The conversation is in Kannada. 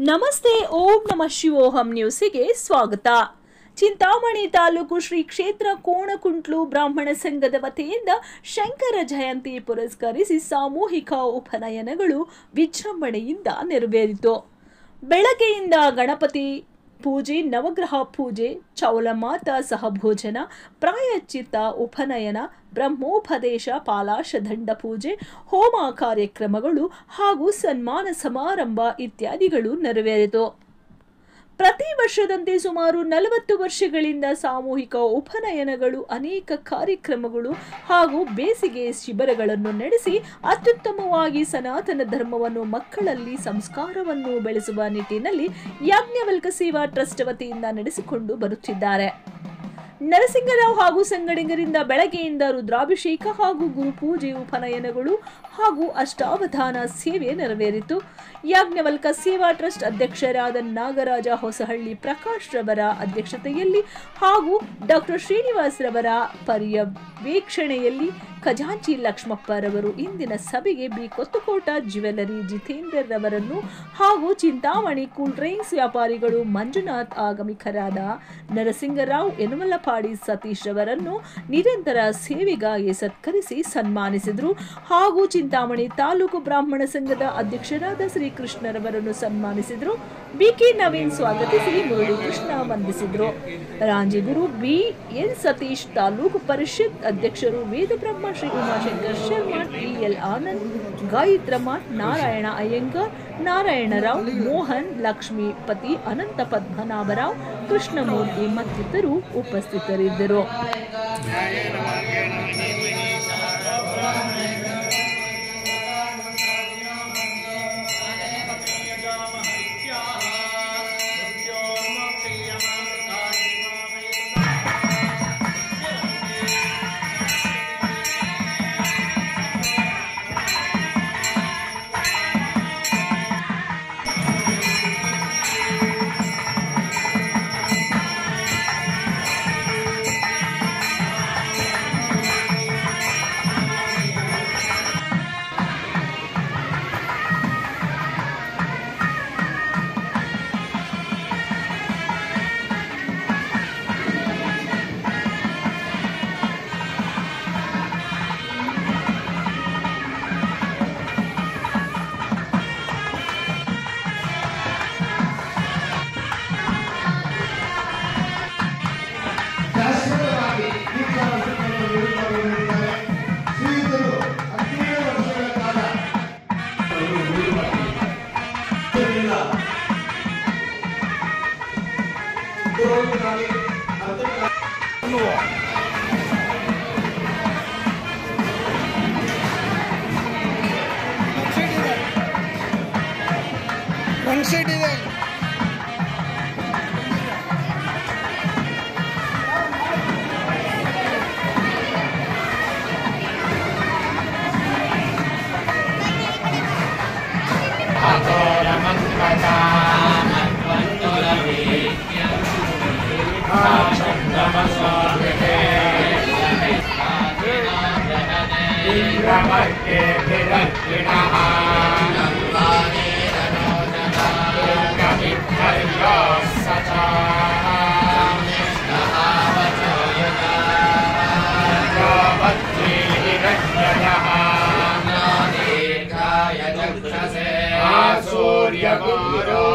ನಮಸ್ತೆ. ಓಂ ನಮಃ ಶಿವೋಹಂ ನ್ಯೂಸಿಗೆ ಸ್ವಾಗತ. ಚಿಂತಾಮಣಿ ತಾಲೂಕು ಶ್ರೀ ಕ್ಷೇತ್ರ ಕೋಣಕುಂಟ್ಲು ಬ್ರಾಹ್ಮಣ ಸಂಘದ ವತಿಯಿಂದ ಶಂಕರ ಜಯಂತಿ ಪುರಸ್ಕರಿಸಿ ಸಾಮೂಹಿಕ ಉಪನಯನಗಳು ವಿಜೃಂಭಣೆಯಿಂದ ನೆರವೇರಿತು. ಬೆಳಗ್ಗೆಯಿಂದ ಗಣಪತಿ ಪೂಜೆ, ನವಗ್ರಹ ಪೂಜೆ, ಚೌಲಮಾತ ಸಹಭೋಜನ, ಪ್ರಾಯಶ್ಚಿತ್ತ, ಉಪನಯನ, ಬ್ರಹ್ಮೋಪದೇಶ, ಪಾಲಾಶದಂಡ ಪೂಜೆ, ಹೋಮ ಕಾರ್ಯಕ್ರಮಗಳು ಹಾಗೂ ಸನ್ಮಾನ ಸಮಾರಂಭ ಇತ್ಯಾದಿಗಳು ನೆರವೇರಿತು. ಪ್ರತಿ ವರ್ಷದಂತೆ ಸುಮಾರು 40 ವರ್ಷಗಳಿಂದ ಸಾಮೂಹಿಕ ಉಪನಯನಗಳು, ಅನೇಕ ಕಾರ್ಯಕ್ರಮಗಳು ಹಾಗೂ ಬೇಸಿಗೆ ಶಿಬಿರಗಳನ್ನು ನಡೆಸಿ ಅತ್ಯುತ್ತಮವಾಗಿ ಸನಾತನ ಧರ್ಮವನ್ನು ಮಕ್ಕಳಲ್ಲಿ ಸಂಸ್ಕಾರವನ್ನು ಬೆಳೆಸುವ ನಿಟ್ಟಿನಲ್ಲಿ ಯಾಜ್ಞವಲ್ಕ ಸೇವಾ ಟ್ರಸ್ಟ್ ವತಿಯಿಂದ ನಡೆಸಿಕೊಂಡು ಬರುತ್ತಿದ್ದಾರೆ. ನರಸಿಂಗರಾವ್ ಹಾಗೂ ಸಂಗಡಿಗರಿಂದ ಬೆಳಗ್ಗೆಯಿಂದ ರುದ್ರಾಭಿಷೇಕ ಹಾಗೂ ಗುರುಪೂಜೆ, ಉಪನಯನಗಳು ಹಾಗೂ ಅಷ್ಟಾವಧಾನ ಸೇವೆ ನೆರವೇರಿತು. ಯಾಜ್ಞವಲ್ಕ ಸೇವಾ ಟ್ರಸ್ಟ್ ಅಧ್ಯಕ್ಷರಾದ ನಾಗರಾಜ ಹೊಸಹಳ್ಳಿ ಪ್ರಕಾಶ್ ರವರ ಅಧ್ಯಕ್ಷತೆಯಲ್ಲಿ ಹಾಗೂ ಡಾಕ್ಟರ್ ಶ್ರೀನಿವಾಸ್ ರವರ ಪರ್ಯವೇಕ್ಷಣೆಯಲ್ಲಿ ಖಜಾಂಚಿ ಲಕ್ಷ್ಮಪ್ಪರವರು ಇಂದಿನ ಸಭೆಗೆ ಬಿ ಕೊತ್ತಕೋಟ ಜ್ಯುವೆಲರಿ ಜಿತೇಂದ್ರ ರವರನ್ನು ಹಾಗೂ ಚಿಂತಾಮಣಿ ಕೂಲ್ ಡ್ರಿಂಕ್ಸ್ ವ್ಯಾಪಾರಿಗಳು ಮಂಜುನಾಥ್, ಆಗಮಿಕರಾದ ನರಸಿಂಗರಾವ್, ಯನಮಲಪಾಡಿ ಸತೀಶ್ ರವರನ್ನು ನಿರಂತರ ಸೇವೆಗಾಗಿ ಸತ್ಕರಿಸಿ ಸನ್ಮಾನಿಸಿದರು. ಹಾಗೂ ಚಿಂತಾಮಣಿ ತಾಲೂಕು ಬ್ರಾಹ್ಮಣ ಸಂಘದ ಅಧ್ಯಕ್ಷರಾದ ಶ್ರೀ ಕೃಷ್ಣರವರನ್ನು ಸನ್ಮಾನಿಸಿದರು. ಬಿಕೆ ನವೀನ್ ಸ್ವಾಗತಿಸಿ ಮುರಳೀಕೃಷ್ಣ ವಂದಿಸಿದರು. ರಾಂಜಿಗುರು ಬಿ ಎನ್ ಸತೀಶ್, ತಾಲೂಕು ಪರಿಷತ್ ಅಧ್ಯಕ್ಷರು ವೇದಬ್ರಹ್ಮ ಶ್ರೀ ಉಮಾಶಂಕರ್ ಶರ್ಮಾ, ಟಿ.ಎಲ್. ಆನಂದ್, ಗಾಯತ್ರಮ್ಮ, ನಾರಾಯಣ ಅಯ್ಯಂಗಾರ್, ನಾರಾಯಣರಾವ್, ಮೋಹನ್, ಲಕ್ಷ್ಮೀಪತಿ, ಅನಂತ ಪದ್ಮನಾಭರಾವ್, ಕೃಷ್ಣಮೂರ್ತಿ ಮತ್ತಿತರರು ಉಪಸ್ಥಿತರಿದ್ದರು. One seat is Surya Guru